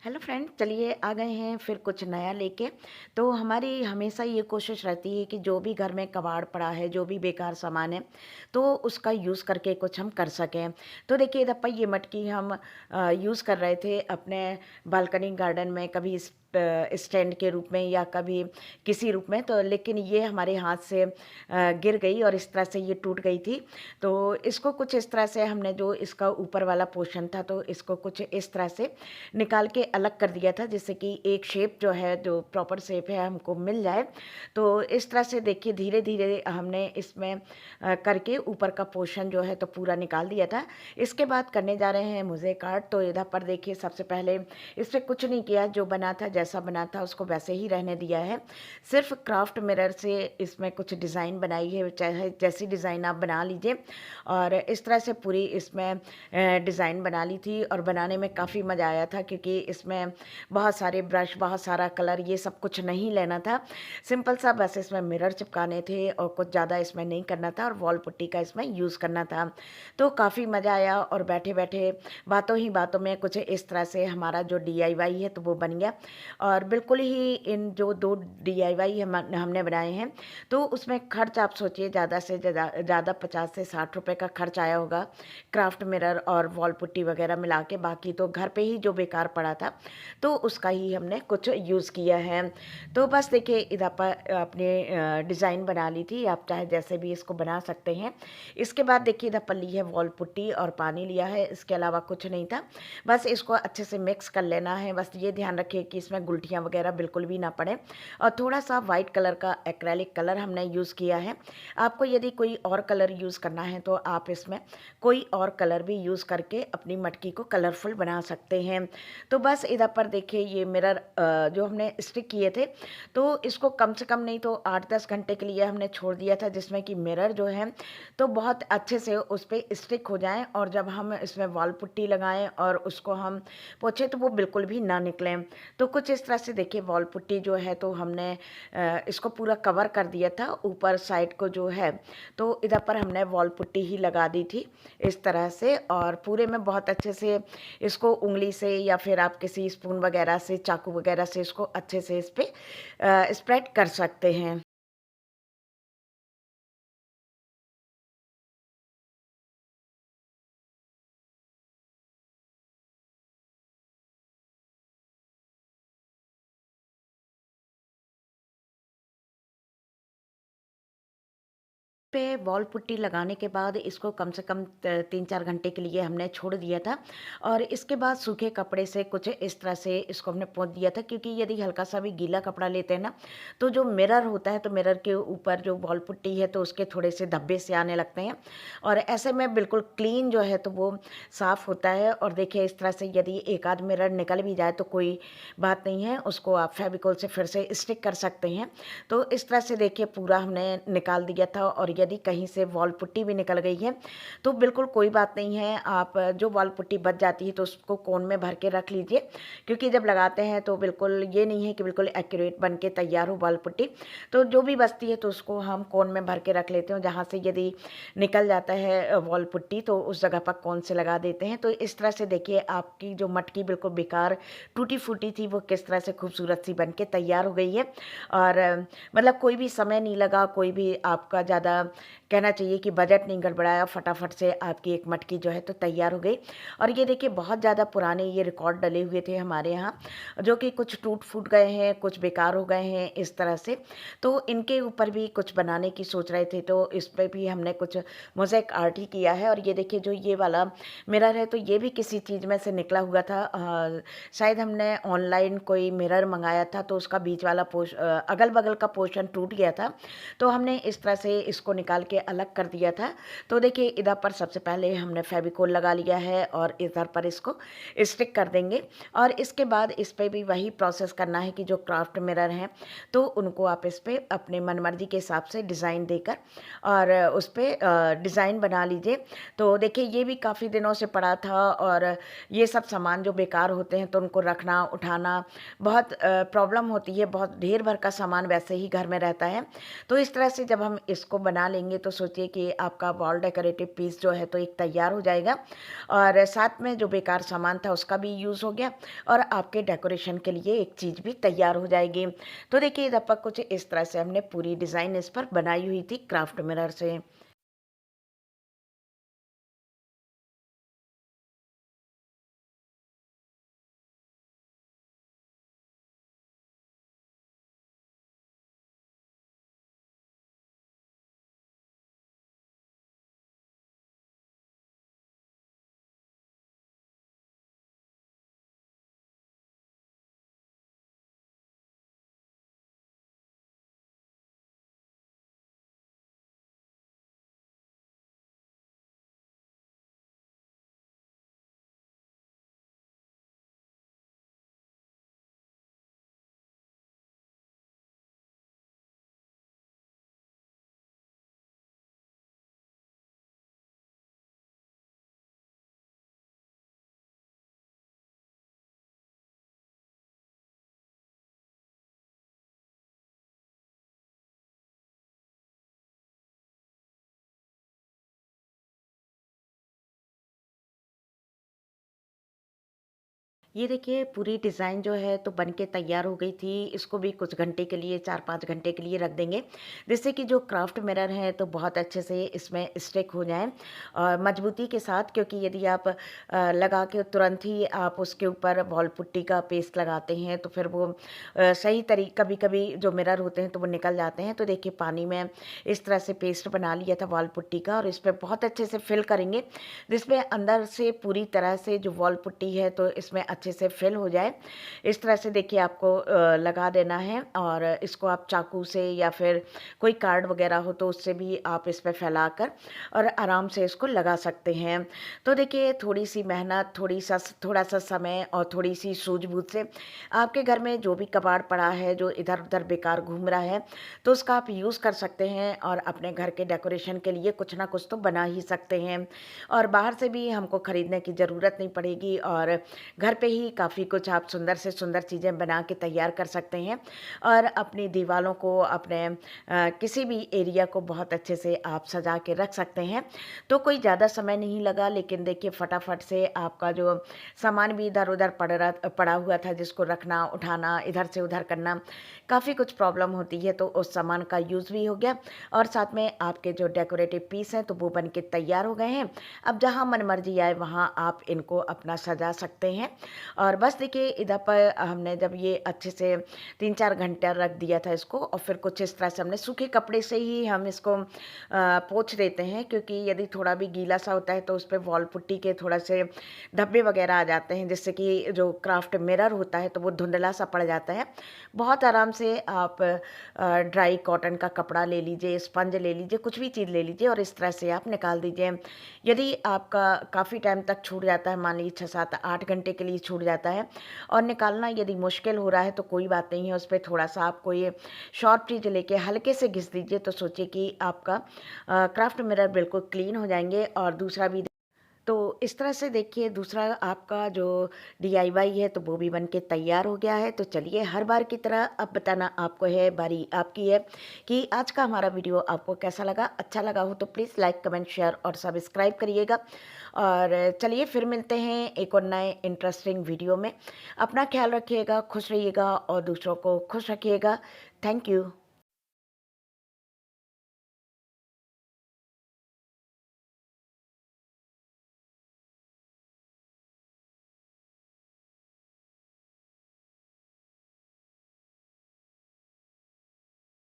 Hello friend, चलिए आ गए हैं फिर कुछ नया लेके। तो हमारी हमेशा ये कोशिश रहती है कि जो भी घर में कबाड़ पड़ा है, जो भी बेकार सामान है, तो उसका यूज़ करके कुछ हम कर सकें। तो देखिए दप्पा ये मटकी हम यूज़ कर रहे थे अपने बालकनी गार्डन में, कभी स्टैंड के रूप में या कभी किसी रूप में। तो लेकिन ये हमारे हाथ से गिर गई और इस तरह से ये टूट गई थी। तो इसको कुछ इस तरह से हमने, जो इसका ऊपर वाला पोर्शन था, तो इसको कुछ इस तरह से निकाल के अलग कर दिया था, जिससे कि एक शेप जो है, जो प्रॉपर शेप है, हमको मिल जाए। तो इस तरह से देखिए धीरे धीरे हमने इसमें करके ऊपर का पोर्शन जो है तो पूरा निकाल दिया था। इसके बाद करने जा रहे हैं मोज़ेक आर्ट। तो इधर पर देखिए सबसे पहले इस पर कुछ नहीं किया, जो बना था जैसा बना था उसको वैसे ही रहने दिया है। सिर्फ क्राफ्ट मिरर से इसमें कुछ डिज़ाइन बनाई है, चाहे जैसी डिज़ाइन आप बना लीजिए। और इस तरह से पूरी इसमें डिज़ाइन बना ली थी और बनाने में काफ़ी मज़ा आया था, क्योंकि इसमें बहुत सारे ब्रश, बहुत सारा कलर, ये सब कुछ नहीं लेना था। सिंपल सा बस इसमें मिरर चिपकाने थे और कुछ ज़्यादा इसमें नहीं करना था, और वॉल पुट्टी का इसमें यूज़ करना था। तो काफ़ी मज़ा आया और बैठे बैठे बातों ही बातों में कुछ इस तरह से हमारा जो डीआईवाई है तो वो बन गया। और बिल्कुल ही इन जो दो डीआईवाई हमने बनाए हैं, तो उसमें खर्च आप सोचिए ज़्यादा से ज़्यादा 50 से 60 रुपए का खर्च आया होगा, क्राफ्ट मिरर और वॉल पुट्टी वगैरह मिला के। बाकी तो घर पे ही जो बेकार पड़ा था तो उसका ही हमने कुछ यूज़ किया है। तो बस देखिए इधर पर अपने डिज़ाइन बना ली थी, आप चाहे जैसे भी इसको बना सकते हैं। इसके बाद देखिए इधर पर ली है वॉल पुट्टी और पानी लिया है, इसके अलावा कुछ नहीं था। बस इसको अच्छे से मिक्स कर लेना है। बस ये ध्यान रखिए कि इसमें गुलटियाँ वगैरह बिल्कुल भी ना पड़े। और थोड़ा सा वाइट कलर का एक्रेलिक कलर हमने यूज़ किया है। आपको यदि कोई और कलर यूज़ करना है तो आप इसमें कोई और कलर भी यूज़ करके अपनी मटकी को कलरफुल बना सकते हैं। तो बस इधर पर देखिए ये मिरर जो हमने स्टिक किए थे, तो इसको कम से कम नहीं तो 8-10 घंटे के लिए हमने छोड़ दिया था, जिसमें कि मिरर जो है तो बहुत अच्छे से उस पे स्टिक हो जाएँ, और जब हम इसमें वॉल पुट्टी लगाएँ और उसको हम पोंछें तो वो बिल्कुल भी ना निकलें। तो कुछ इस तरह से देखिए वॉल पुट्टी जो है तो हमने इसको पूरा कवर कर दिया था ऊपर साइड को जो है। तो इधर पर हमने वॉल पुट्टी ही लगा दी थी इस तरह से, और पूरे में बहुत अच्छे से इसको उंगली से या फिर आप किसी स्पून वगैरह से, चाकू वगैरह से इसको अच्छे से इस पे स्प्रेड कर सकते हैं। पे वॉल पुट्टी लगाने के बाद इसको कम से कम 3-4 घंटे के लिए हमने छोड़ दिया था। और इसके बाद सूखे कपड़े से कुछ इस तरह से इसको हमने पोंछ दिया था, क्योंकि यदि हल्का सा भी गीला कपड़ा लेते हैं ना, तो जो मिरर होता है तो मिरर के ऊपर जो वॉल पुट्टी है तो उसके थोड़े से धब्बे से आने लगते हैं। और ऐसे में बिल्कुल क्लीन जो है तो वो साफ़ होता है। और देखिए इस तरह से यदि एक आध मिरर निकल भी जाए तो कोई बात नहीं है, उसको आप फेविकोल से फिर से स्टिक कर सकते हैं। तो इस तरह से देखिए पूरा हमने निकाल दिया था। और यदि कहीं से वॉल पुट्टी भी निकल गई है तो बिल्कुल कोई बात नहीं है, आप जो वॉल पुट्टी बच जाती है तो उसको कोन में भर के रख लीजिए, क्योंकि जब लगाते हैं तो बिल्कुल ये नहीं है कि बिल्कुल एक्यूरेट बन के तैयार हो वॉल पुट्टी। तो जो भी बचती है तो उसको हम कोन में भर के रख लेते हैं, जहाँ से यदि निकल जाता है वॉल पुट्टी तो उस जगह पर कोन से लगा देते हैं। तो इस तरह से देखिए आपकी जो मटकी बिल्कुल बेकार टूटी फूटी थी वो किस तरह से खूबसूरत सी बन के तैयार हो गई है। और मतलब कोई भी समय नहीं लगा, कोई भी आपका ज़्यादा कहना चाहिए कि बजट नहीं गड़बड़ाया, फटाफट से आपकी एक मटकी जो है तो तैयार हो गई। और ये देखिए बहुत ज़्यादा पुराने ये रिकॉर्ड डले हुए थे हमारे यहाँ, जो कि कुछ टूट फूट गए हैं, कुछ बेकार हो गए हैं इस तरह से। तो इनके ऊपर भी कुछ बनाने की सोच रहे थे, तो इस पे भी हमने कुछ मोज़ेक आर्ट ही किया है। और ये देखिए जो ये वाला मिरर है तो ये भी किसी चीज़ में से निकला हुआ था। शायद हमने ऑनलाइन कोई मिरर मंगाया था तो उसका बीच वाला अगल बगल का पोर्शन टूट गया था, तो हमने इस तरह से इसको निकाल के अलग कर दिया था। तो देखिए इधर पर सबसे पहले हमने फेविकोल लगा लिया है और इधर पर इसको स्टिक कर देंगे। और इसके बाद इस पे भी वही प्रोसेस करना है कि जो क्राफ्ट मिरर हैं तो उनको आप इस पे अपने मनमर्जी के हिसाब से डिज़ाइन देकर और उस पे डिज़ाइन बना लीजिए। तो देखिए ये भी काफ़ी दिनों से पड़ा था, और ये सब सामान जो बेकार होते हैं तो उनको रखना उठाना बहुत प्रॉब्लम होती है, बहुत ढेर भर का सामान वैसे ही घर में रहता है। तो इस तरह से जब हम इसको बना लेंगे तो सोचिए कि आपका वॉल डेकोरेटिव पीस जो है तो एक तैयार हो जाएगा, और साथ में जो बेकार सामान था उसका भी यूज़ हो गया, और आपके डेकोरेशन के लिए एक चीज़ भी तैयार हो जाएगी। तो देखिए इधर पर कुछ इस तरह से हमने पूरी डिज़ाइन इस पर बनाई हुई थी क्राफ्ट मिरर से। ये देखिए पूरी डिज़ाइन जो है तो बन के तैयार हो गई थी। इसको भी कुछ घंटे के लिए 4-5 घंटे के लिए रख देंगे, जिससे कि जो क्राफ्ट मिरर है तो बहुत अच्छे से इसमें स्टिक हो जाएँ और मजबूती के साथ, क्योंकि यदि आप लगा के तुरंत ही आप उसके ऊपर वॉल पुट्टी का पेस्ट लगाते हैं तो फिर वो सही कभी-कभी जो मिरर होते हैं तो वो निकल जाते हैं। तो देखिए पानी में इस तरह से पेस्ट बना लिया था वॉल पुट्टी का, और इस पे बहुत अच्छे से फिल करेंगे, जिसमें अंदर से पूरी तरह से जो वॉल पुट्टी है तो इसमें अच्छे से फिल हो जाए। इस तरह से देखिए आपको लगा देना है, और इसको आप चाकू से या फिर कोई कार्ड वगैरह हो तो उससे भी आप इस पे फैलाकर और आराम से इसको लगा सकते हैं। तो देखिए थोड़ी-सी मेहनत, थोड़ा-सा समय और थोड़ी-सी सूझबूझ से आपके घर में जो भी कबाड़ पड़ा है, जो इधर-उधर बेकार घूम रहा है, तो उसका आप यूज़ कर सकते हैं और अपने घर के डेकोरेशन के लिए कुछ ना कुछ तो बना ही सकते हैं। और बाहर से भी हमको खरीदने की ज़रूरत नहीं पड़ेगी, और घर पे ही काफ़ी कुछ आप सुंदर से सुंदर चीज़ें बना के तैयार कर सकते हैं, और अपनी दीवारों को, अपने किसी भी एरिया को बहुत अच्छे से आप सजा के रख सकते हैं। तो कोई ज़्यादा समय नहीं लगा, लेकिन देखिए फटाफट से आपका जो सामान भी इधर-उधर पड़ा हुआ था, जिसको रखना, उठाना, इधर से उधर करना, काफ़ी कुछ प्रॉब्लम होती है, तो उस सामान का यूज़ भी हो गया, और साथ में आपके जो डेकोरेटिव पीस हैं तो वो बन के तैयार हो गए हैं। अब जहाँ मनमर्जी आए वहाँ आप इनको अपना सजा सकते हैं। और बस देखिए इधर पर हमने जब ये अच्छे से 3-4 घंटा रख दिया था इसको, और फिर कुछ इस तरह से हमने सूखे कपड़े से ही हम इसको पोंछ देते हैं, क्योंकि यदि थोड़ा भी गीला सा होता है तो उस पे वॉल पुट्टी के थोड़ा से धब्बे वगैरह आ जाते हैं, जिससे कि जो क्राफ्ट मिरर होता है तो वो धुंधला सा पड़ जाता है। बहुत आराम से आप ड्राई कॉटन का कपड़ा ले लीजिए, स्पंज ले लीजिए, कुछ भी चीज़ ले लीजिए, और इस तरह से आप निकाल दीजिए। यदि आपका काफ़ी टाइम तक छूट जाता है, मान लीजिए 6, 7, 8 घंटे के लिए छूट जाता है, और निकालना यदि मुश्किल हो रहा है तो कोई बात नहीं है, उस पे थोड़ा-सा आप कोई शार्प चीज़ लेके हल्के से घिस दीजिए, तो सोचिए कि आपका क्राफ्ट मिरर बिल्कुल क्लीन हो जाएँगे। और दूसरा भी, तो इस तरह से देखिए दूसरा आपका जो डीआईवाई है तो वो भी बन के तैयार हो गया है। तो चलिए हर बार की तरह अब बताना आपको है, बारी आपकी है कि आज का हमारा वीडियो आपको कैसा लगा। अच्छा लगा हो तो प्लीज़ लाइक, कमेंट, शेयर और सब्सक्राइब करिएगा। और चलिए फिर मिलते हैं एक और नए इंटरेस्टिंग वीडियो में। अपना ख्याल रखिएगा, खुश रहिएगा और दूसरों को खुश रखिएगा। Thank you.